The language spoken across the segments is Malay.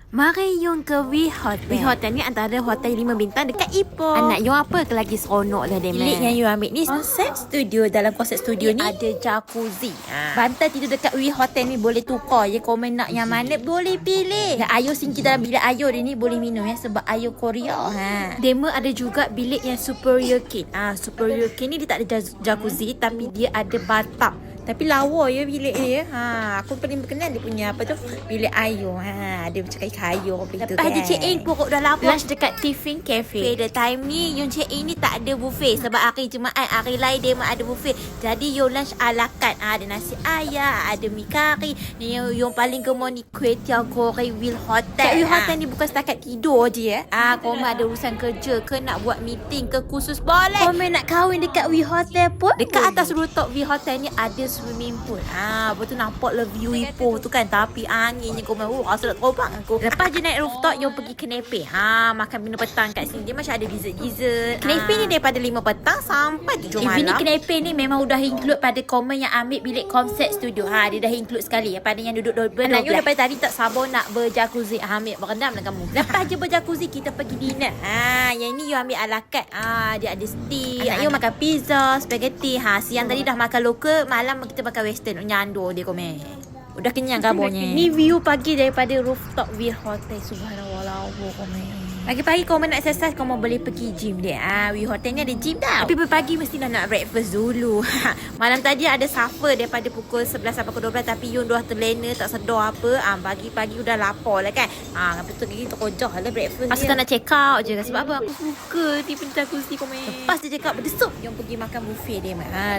Mari yung ke We Hotel. We Hotel ni antara hotel 5 bintang dekat Ipoh. Anak you apa ke lagi seronok lah dia. Bilik yang you ambil ni konsep studio. Dalam konsep studio ni ada jacuzzi. bantal tidur dekat We Hotel ni boleh tukar je. Komen nak yang mana boleh pilih. Dan air singkir dalam bilik air dia ni boleh minum ya. Sebab air Korea. Dema ada juga bilik yang superior king. Superior king ni dia tak ada jacuzzi tapi dia ada bathtub. Tapi lawa ya bilik dia. Aku paling berkenan dia punya apa tu, bilik air. Dia macam kayu begitu Lepas kan. dia check in pokok dah lapar. Lunch dekat Tiffin Cafe. The time ni yung check in ni tak ada buffet sebab hari Jumaat, hari lain dia ada buffet. Jadi yung lunch ala carte. Ada nasi ayam, ada mi kari. Ni yung paling gemar ni kuih tiao goreng Will Hotel. Kat Will Hotel ni bukan setakat tidur je Komen ada urusan kerja ke nak buat meeting ke khusus boleh. Komen nak kahwin dekat We Hotel pun Dekat atas rooftop We Hotel ni ada swimming pool. Betul nampak lah view Ipoh tu kan. Tapi anginnya kau main. Rasa nak terbang aku. Lepas je naik rooftop, you pergi Kenepe. Makan minum petang kat sini. Dia macam ada dessert-dessert. Kenepe ni daripada 5 petang sampai 7 malam. Even ni Kenepe ni memang udah include pada komen yang ambil bilik konsep studio. Dia dah include sekali. Pada yang duduk Anak you daripada tadi tak sabar nak berjacuzzi. Ambil berendam dengan kamu. Lepas je berjacuzzi, kita pergi dinner. Yang ni you ambil ala carte. Dia ada steak. Anak you makan pizza, spaghetti. Siang tadi dah makan lokal. Malam kita makan western. Nyandur dia komen. Udah kenyang kabarnya. Ni view pagi daripada rooftop We Hotel. Subhanallah komen. Pagi-pagi kau nak exercise, kau boleh pergi gym dia. We Hotel ni ada gym tau. Tapi pagi mesti nak breakfast dulu. Malam tadi ada suffer daripada pukul 11 sampai pukul 12. Tapi you dah terlena, tak sedar apa. Pagi-pagi udah lapar lah kan. Betul lagi terkojah lah breakfast. Pasal tak nak check out je. Sebab apa? Aku suka tipe jacuzzi komen. Lepas dia cakap berdesuk, you pergi makan buffet dia.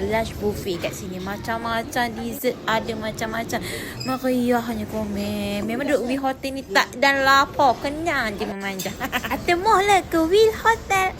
Lunch buffet kat sini. Macam-macam dessert ada macam-macam. Meriahnya komen. Memang duduk We Hotel ni tak dan lapar. Kenyang je memanja. Atemoh lah ke Will Hotel.